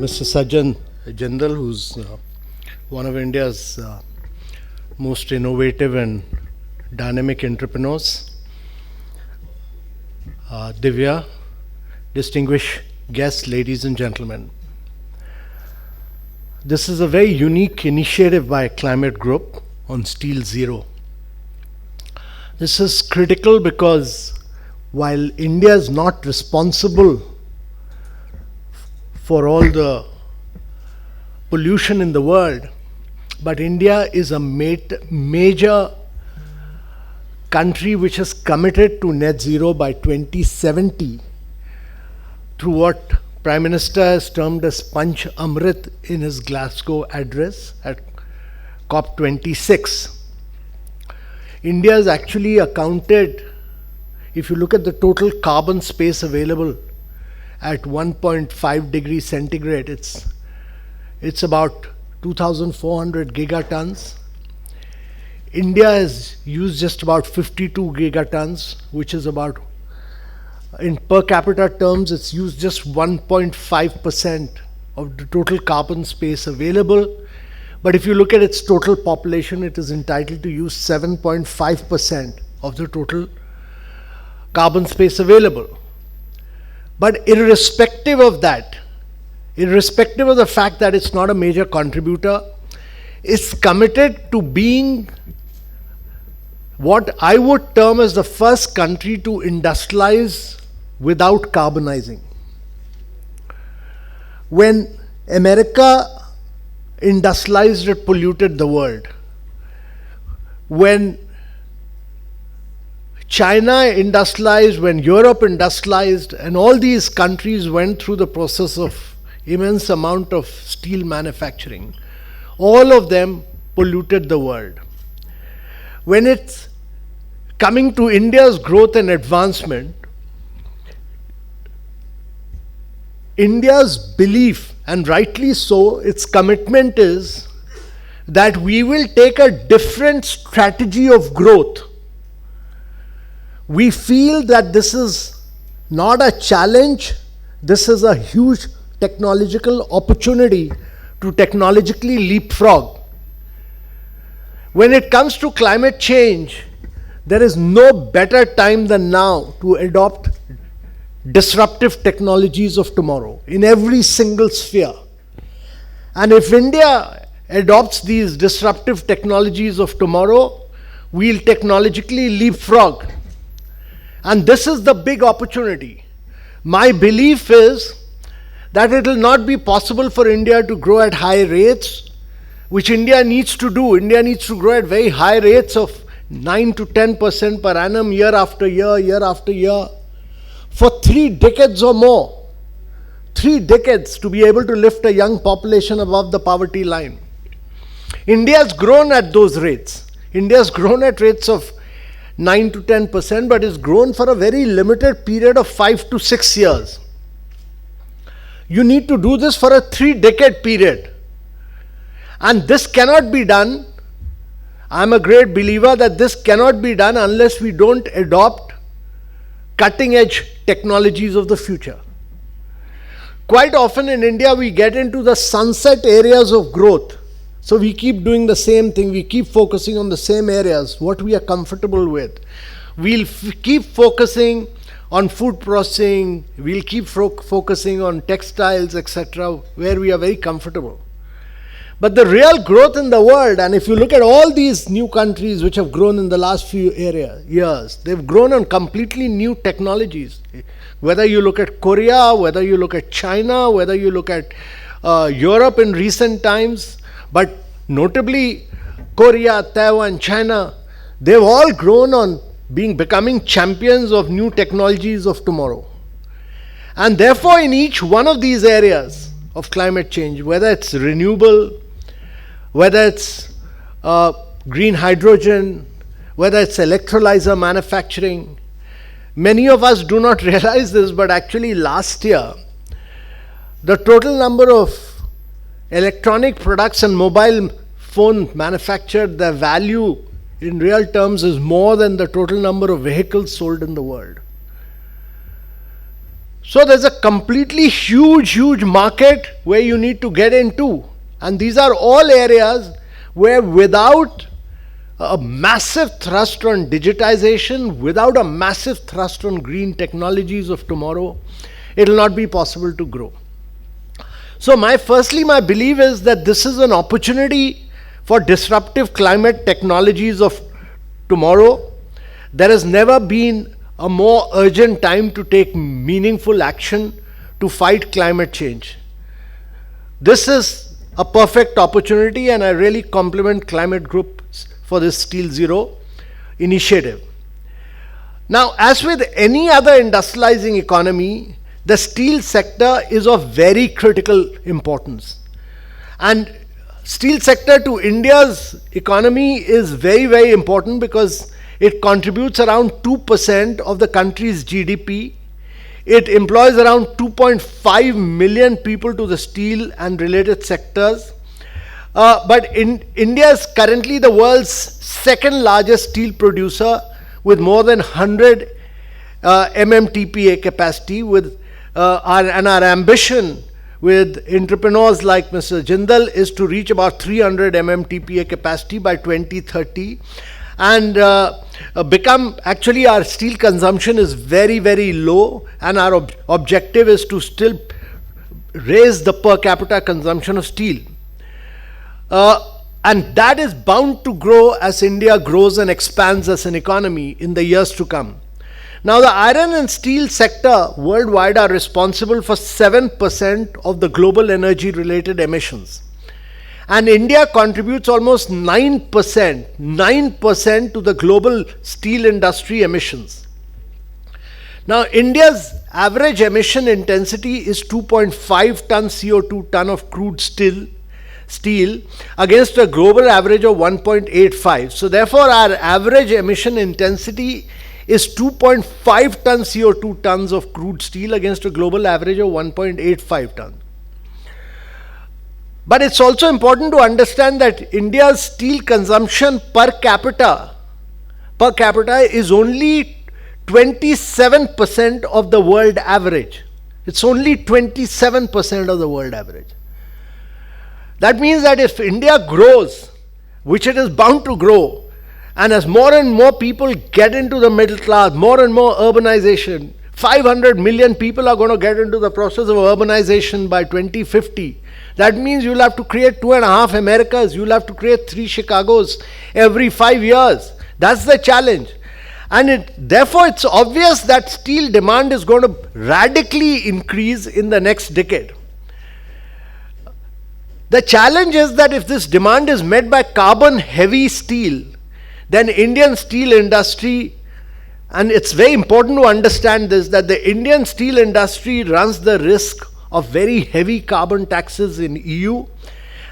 Mr. Sajjan Jindal, who's one of India's most innovative and dynamic entrepreneurs. Divya, distinguished guests, ladies and gentlemen. This is a very unique initiative by Climate Group on Steel Zero. This is critical because while India is not responsible for all the pollution in the world, but India is a major country which is committed to net zero by 2070 through what Prime Minister has termed as Panch Amrit in his Glasgow address at COP26. India is actually accounted, if you look at the total carbon space available at 1.5 degrees centigrade, it's about 2,400 gigatons. India has used just about 52 gigatons, which is about, in per capita terms, it's used just 1.5% of the total carbon space available. But if you look at its total population, it is entitled to use 7.5% of the total carbon space available. But irrespective of that, irrespective of the fact that it's not a major contributor, it's committed to being what I would term as the first country to industrialize without carbonizing. When America industrialized, it polluted the world. When China industrialized, when Europe industrialized, and all these countries went through the process of immense amount of steel manufacturing, all of them polluted the world. When it's coming to India's growth and advancement, India's belief, and rightly so, its commitment is that we will take a different strategy of growth. We feel that this is not a challenge, this is a huge technological opportunity to technologically leapfrog. When it comes to climate change, there is no better time than now to adopt disruptive technologies of tomorrow in every single sphere. And if India adopts these disruptive technologies of tomorrow, we'll technologically leapfrog. And this is the big opportunity. My belief is that it will not be possible for India to grow at high rates, which India needs to do. India needs to grow at very high rates of 9 to 10% per annum, year after year, for 3 decades or more. 3 decades to be able to lift a young population above the poverty line. India has grown at those rates. India has grown at rates of 9 to 10%, but it's grown for a very limited period of 5 to 6 years. You need to do this for a 3-decade period. And this cannot be done. I'm a great believer that this cannot be done unless we don't adopt cutting-edge technologies of the future. Quite often in India, we get into the sunset areas of growth. So we keep doing the same thing. We keep focusing on the same areas, what we are comfortable with. We'll keep focusing on food processing. We'll keep focusing on textiles, etc., where we are very comfortable. But the real growth in the world, and if you look at all these new countries which have grown in the last few years, they've grown on completely new technologies. Whether you look at Korea, whether you look at China, whether you look at Europe in recent times, but notably Korea, Taiwan, China, they've all grown on becoming champions of new technologies of tomorrow. And therefore, in each one of these areas of climate change, whether it's renewable, whether it's green hydrogen, whether it's electrolyzer manufacturing, many of us do not realize this, but actually last year, the total number of electronic products and mobile phone manufactured, their value in real terms is more than the total number of vehicles sold in the world. So there's a completely huge market where you need to get into. And these are all areas where without a massive thrust on digitization, without a massive thrust on green technologies of tomorrow, it will not be possible to grow. So my belief is that this is an opportunity for disruptive climate technologies of tomorrow. There has never been a more urgent time to take meaningful action to fight climate change. This is a perfect opportunity, and I really compliment Climate Group for this Steel Zero initiative. Now, as with any other industrializing economy, the steel sector is of very critical importance. And steel sector to India's economy is very important because it contributes around 2% of the country's GDP. It employs around 2.5 million people to the steel and related sectors. But India is currently the world's second largest steel producer with more than 100 MMTPA capacity. Our ambition with entrepreneurs like Mr. Jindal is to reach about 300 MMTPA capacity by 2030. And actually our steel consumption is very low, and our objective is to still raise the per capita consumption of steel. And that is bound to grow as India grows and expands as an economy in the years to come. Now, the iron and steel sector worldwide are responsible for 7% of the global energy related emissions. And India contributes almost 9% to the global steel industry emissions. Now, India's average emission intensity is 2.5 tons CO2 ton of crude steel against a global average of 1.85. So therefore, our average emission intensity is 2.5 tons CO2 tons of crude steel against a global average of 1.85 tons. But it's also important to understand that India's steel consumption per capita is only 27% of the world average. It's only 27% of the world average. That means that if India grows, which it is bound to grow, and as more and more people get into the middle class, more and more urbanization, 500 million people are going to get into the process of urbanization by 2050. That means you'll have to create 2.5 Americas, you'll have to create 3 Chicagos every 5 years. That's the challenge. And therefore, it's obvious that steel demand is going to radically increase in the next decade. The challenge is that if this demand is met by carbon-heavy steel, then Indian steel industry, and it's very important to understand this, that the Indian steel industry runs the risk of very heavy carbon taxes in EU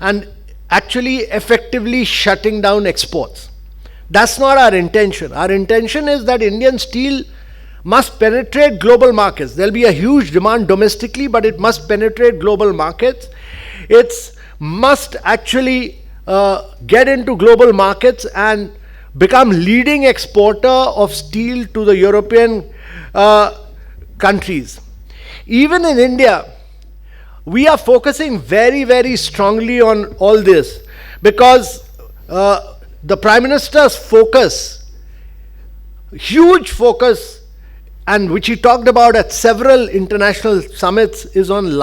and actually effectively shutting down exports. That's not our intention. Our intention is that Indian steel must penetrate global markets. There'll be a huge demand domestically, but it must penetrate global markets. It must actually get into global markets and become leading exporter of steel to the European countries. Even in India, we are focusing very strongly on all this because the Prime Minister's focus, huge focus, and which he talked about at several international summits, is on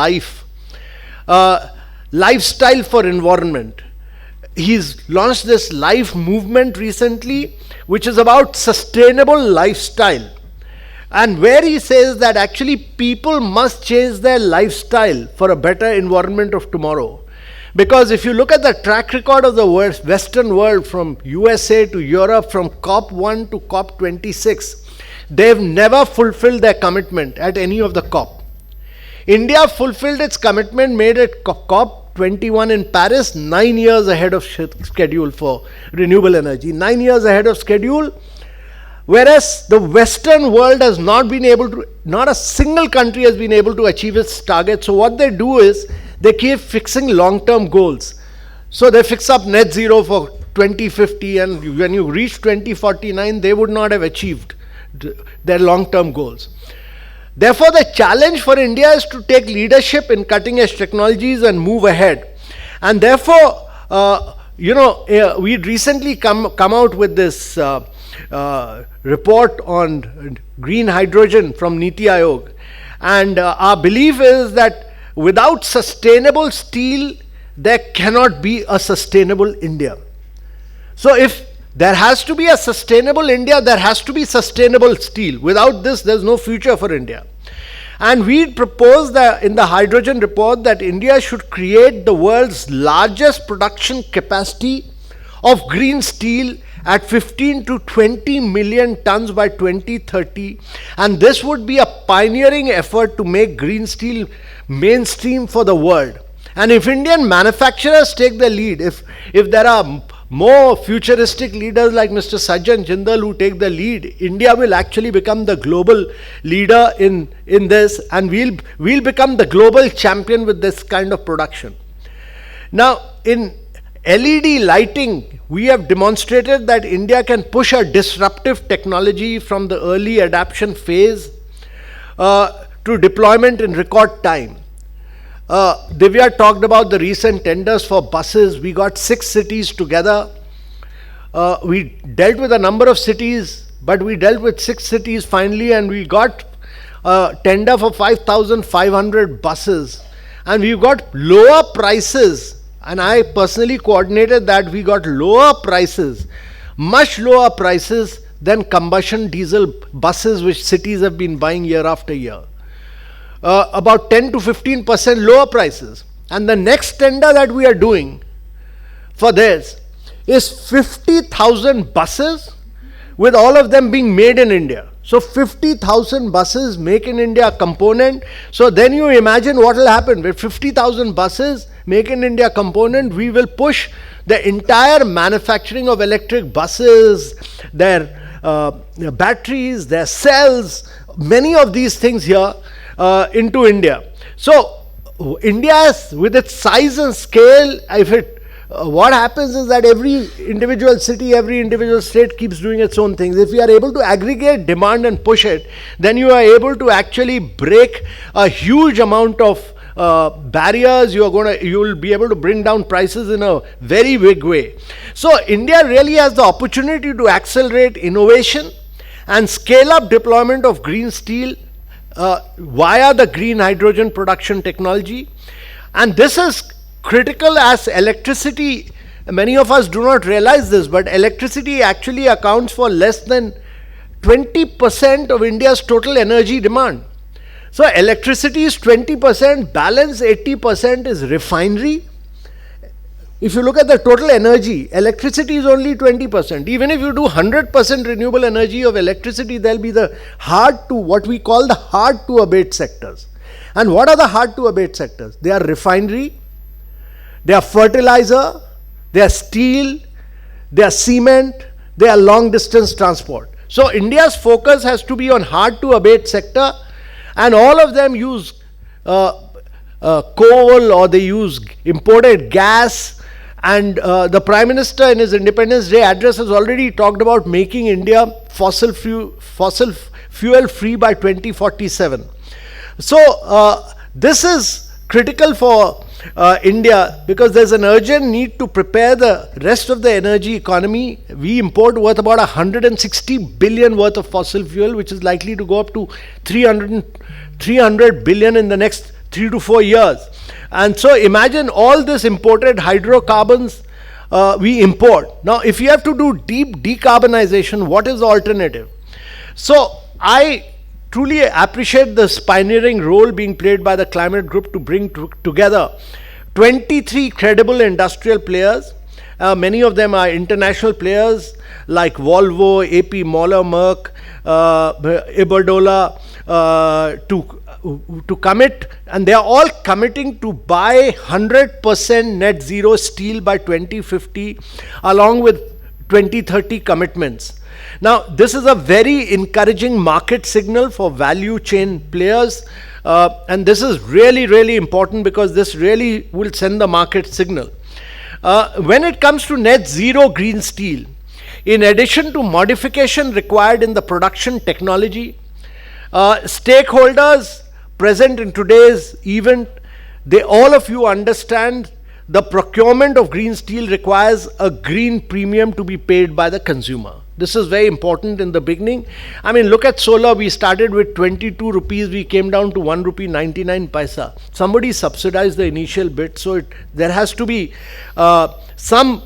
lifestyle for environment. He's launched this life movement recently, which is about sustainable lifestyle. And where he says that actually people must change their lifestyle for a better environment of tomorrow. Because if you look at the track record of the Western world, from USA to Europe, from COP1 to COP26, they've never fulfilled their commitment at any of the COP. India fulfilled its commitment made at COP21 in Paris 9 years ahead of schedule for renewable energy. 9 years ahead of schedule. Whereas the Western world has not been able to, not a single country has been able to achieve its target. So what they do is, they keep fixing long-term goals. So they fix up net zero for 2050, and when you reach 2049, they would not have achieved their long-term goals. Therefore, the challenge for India is to take leadership in cutting edge technologies and move ahead. And therefore, we'd recently come out with this report on green hydrogen from Niti Aayog. And our belief is that without sustainable steel, there cannot be a sustainable India. So if there has to be a sustainable India, there has to be sustainable steel. Without this, there's no future for India. And we propose that in the hydrogen report that India should create the world's largest production capacity of green steel at 15 to 20 million tons by 2030. And this would be a pioneering effort to make green steel mainstream for the world. And if Indian manufacturers take the lead, if there are more futuristic leaders like Mr. Sajjan Jindal who take the lead, India will actually become the global leader in this, and we'll become the global champion with this kind of production. Now, in LED lighting, we have demonstrated that India can push a disruptive technology from the early adoption phase to deployment in record time. Divya talked about the recent tenders for buses. We got 6 cities together. We dealt with a number of cities, but we dealt with 6 cities finally, and we got a tender for 5,500 buses. And we got lower prices, and I personally coordinated that. We got lower prices, much lower prices than combustion diesel buses which cities have been buying year after year. About 10 to 15% lower prices. And the next tender that we are doing for this is 50,000 buses, with all of them being made in India. So 50,000 buses make in India component. So then you imagine what will happen with 50,000 buses make in India component. We will push the entire manufacturing of electric buses, their batteries, their cells, many of these things here into India. So India is, with its size and scale, what happens is that every individual city, every individual state keeps doing its own things. If we are able to aggregate demand and push it, then you are able to actually break a huge amount of barriers. You will be able to bring down prices in a very big way. So India really has the opportunity to accelerate innovation and scale up deployment of green steel via the green hydrogen production technology. And this is critical, as electricity, many of us do not realize this, but electricity actually accounts for less than 20% of India's total energy demand. So electricity is 20%, balance 80% is refinery. If you look at the total energy, electricity is only 20%. Even if you do 100% renewable energy of electricity, there will be the what we call the hard to abate sectors. And what are the hard to abate sectors? They are refinery, they are fertilizer, they are steel, they are cement, they are long distance transport. So India's focus has to be on hard to abate sector, and all of them use coal, or they use imported gas. And the Prime Minister in his Independence Day address has already talked about making India fossil fuel free by 2047. So this is critical for India, because there's an urgent need to prepare the rest of the energy economy. We import worth about 160 billion worth of fossil fuel, which is likely to go up to 300 billion in the next 3 to 4 years. And so imagine all this imported hydrocarbons we import. Now, if you have to do deep decarbonization, what is the alternative? So I truly appreciate this pioneering role being played by the climate group to bring together 23 credible industrial players. Many of them are international players like Volvo, AP Moller, Merck, Iberdrola, to commit, and they are all committing to buy 100% net zero steel by 2050, along with 2030 commitments. Now, this is a very encouraging market signal for value chain players, and this is really, really important, because this really will send the market signal. When it comes to net zero green steel, in addition to modification required in the production technology, Stakeholders present in today's event, all of you understand the procurement of green steel requires a green premium to be paid by the consumer. This is very important in the beginning. I mean, look at solar. We started with 22 rupees. We came down to 1 rupee 99 paisa. Somebody subsidized the initial bit. So there has to be some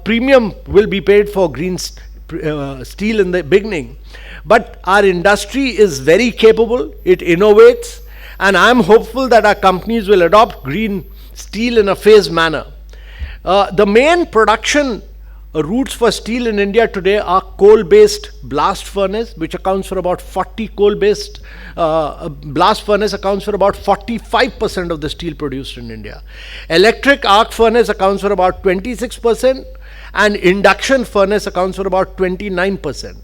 premium will be paid for green steel in the beginning. But our industry is very capable. It innovates. And I'm hopeful that our companies will adopt green steel in a phased manner. The main production routes for steel in India today are coal-based blast furnace, which accounts for about 40 coal-based blast furnace accounts for about 45% of the steel produced in India. Electric arc furnace accounts for about 26%, and induction furnace accounts for about 29%.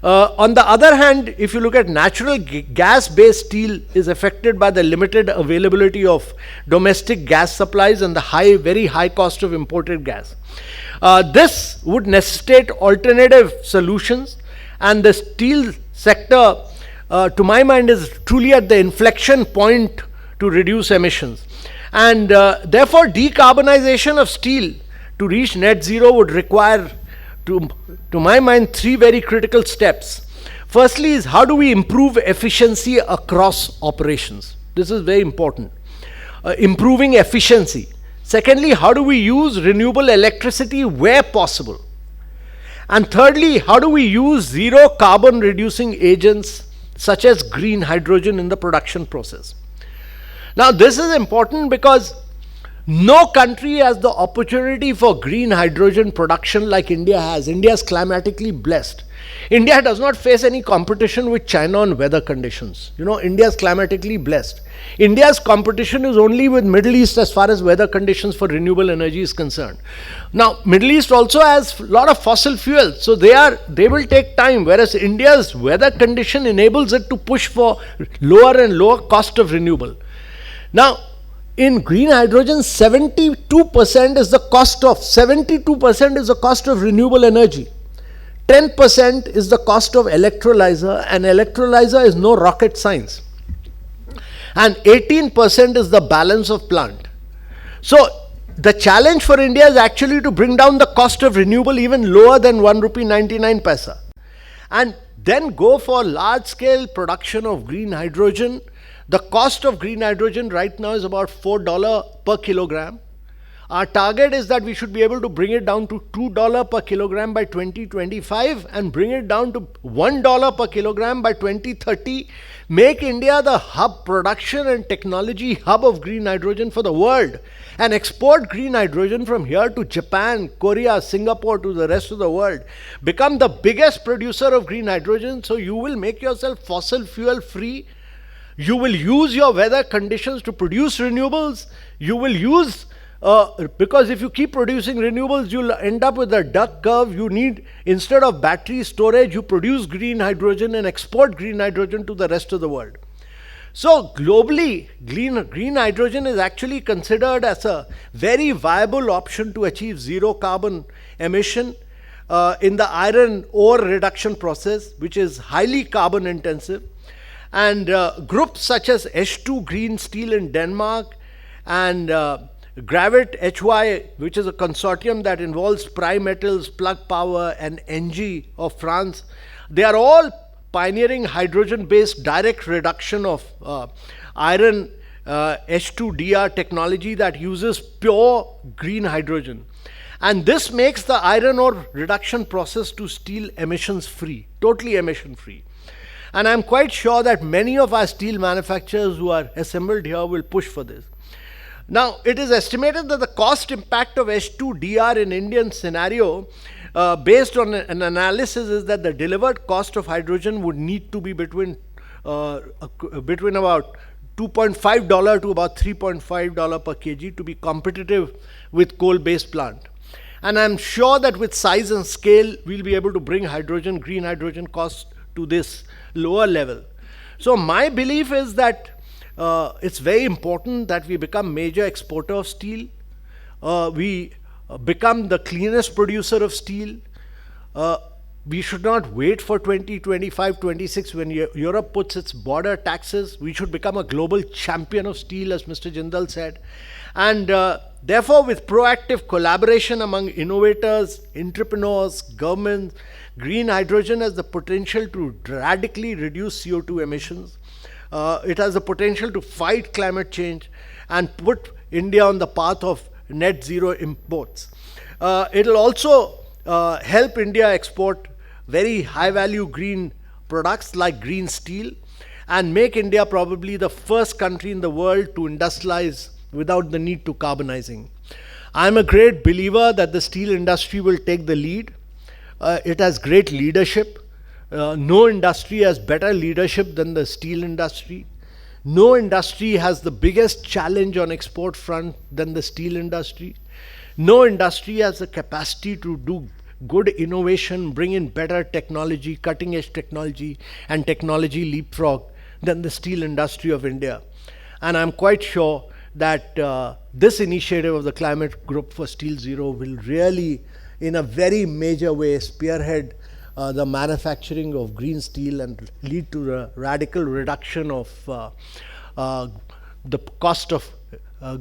On the other hand, if you look at natural gas-based steel is affected by the limited availability of domestic gas supplies and the very high cost of imported gas. This would necessitate alternative solutions, and the steel sector, to my mind, is truly at the inflection point to reduce emissions. And therefore, decarbonization of steel to reach net zero would require, to my mind, three very critical steps. Firstly is, how do we improve efficiency across operations? This is very important. Improving efficiency. Secondly, how do we use renewable electricity where possible? And thirdly, how do we use zero carbon reducing agents such as green hydrogen in the production process? Now, this is important because no country has the opportunity for green hydrogen production like India has. India is climatically blessed. India does not face any competition with China on weather conditions. You know, India is climatically blessed. India's competition is only with Middle East as far as weather conditions for renewable energy is concerned. Now, Middle East also has a lot of fossil fuels, so they will take time, whereas India's weather condition enables it to push for lower and lower cost of renewable. Now, in green hydrogen, 72% is the cost of renewable energy. 10% is the cost of electrolyzer, and electrolyzer is no rocket science. And 18% is the balance of plant. So the challenge for India is actually to bring down the cost of renewable even lower than 1 rupee 99 paisa. And then go for large scale production of green hydrogen. The cost of green hydrogen right now is about $4 per kilogram. Our target is that we should be able to bring it down to $2 per kilogram by 2025 and bring it down to $1 per kilogram by 2030. Make India the hub, production and technology hub of green hydrogen for the world, and export green hydrogen from here to Japan, Korea, Singapore, to the rest of the world. Become the biggest producer of green hydrogen, so you will make yourself fossil fuel free. You will use your weather conditions to produce renewables. You will use, because if you keep producing renewables, you'll end up with a duck curve. You need, instead of battery storage, you produce green hydrogen and export green hydrogen to the rest of the world. So globally, green hydrogen is actually considered as a very viable option to achieve zero carbon emission in the iron ore reduction process, which is highly carbon intensive. And groups such as H2 Green Steel in Denmark and Gravit HY, which is a consortium that involves Primetals, Plug Power and NG of France, they are all pioneering hydrogen-based direct reduction of iron H2DR technology that uses pure green hydrogen. And this makes the iron ore reduction process to steel emissions free, totally emission free. And I'm quite sure that many of our steel manufacturers who are assembled here will push for this. Now, it is estimated that the cost impact of H2DR in Indian scenario, based on an analysis, is that the delivered cost of hydrogen would need to be between about $2.5 to about $3.5 per kg to be competitive with coal-based plant. And I'm sure that with size and scale, we'll be able to bring hydrogen, green hydrogen costs to this lower level. So my belief is that it's very important that we become major exporter of steel. We become the cleanest producer of steel. We should not wait for 2025, 26 when Europe puts its border taxes. We should become a global champion of steel, as Mr. Jindal said. And therefore, with proactive collaboration among innovators, entrepreneurs, governments, green hydrogen has the potential to radically reduce CO2 emissions. It has the potential to fight climate change and put India on the path of net zero imports. It will also help India export very high value green products like green steel and make India probably the first country in the world to industrialize without the need to carbonizing. I'm a great believer that the steel industry will take the lead. It has great leadership. No industry has better leadership than the steel industry. No industry has the biggest challenge on export front than the steel industry. No industry has the capacity to do good innovation, bring in better technology, cutting edge technology and technology leapfrog than the steel industry of India. And I'm quite sure that this initiative of the Climate Group for Steel Zero will really, in a very major way, spearhead the manufacturing of green steel and lead to a radical reduction of the cost of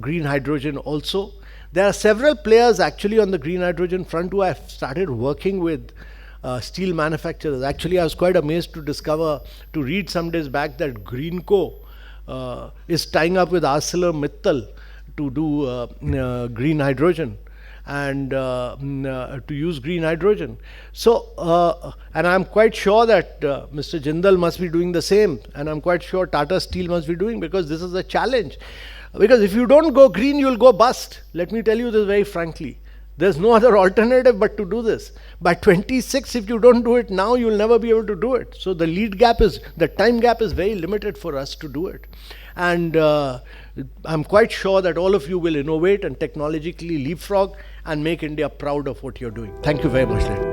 green hydrogen also. There are several players actually on the green hydrogen front who have started working with steel manufacturers. Actually, I was quite amazed to read some days back that Greenco is tying up with ArcelorMittal to do green hydrogen and to use green hydrogen. So, and I'm quite sure that Mr. Jindal must be doing the same, and I'm quite sure Tata Steel must be doing, because this is a challenge. Because if you don't go green, you'll go bust. Let me tell you this very frankly. There's no other alternative but to do this. By 26, if you don't do it now, you'll never be able to do it. So the time gap is very limited for us to do it. And I'm quite sure that all of you will innovate and technologically leapfrog and make India proud of what you're doing. Thank you very much, ladies.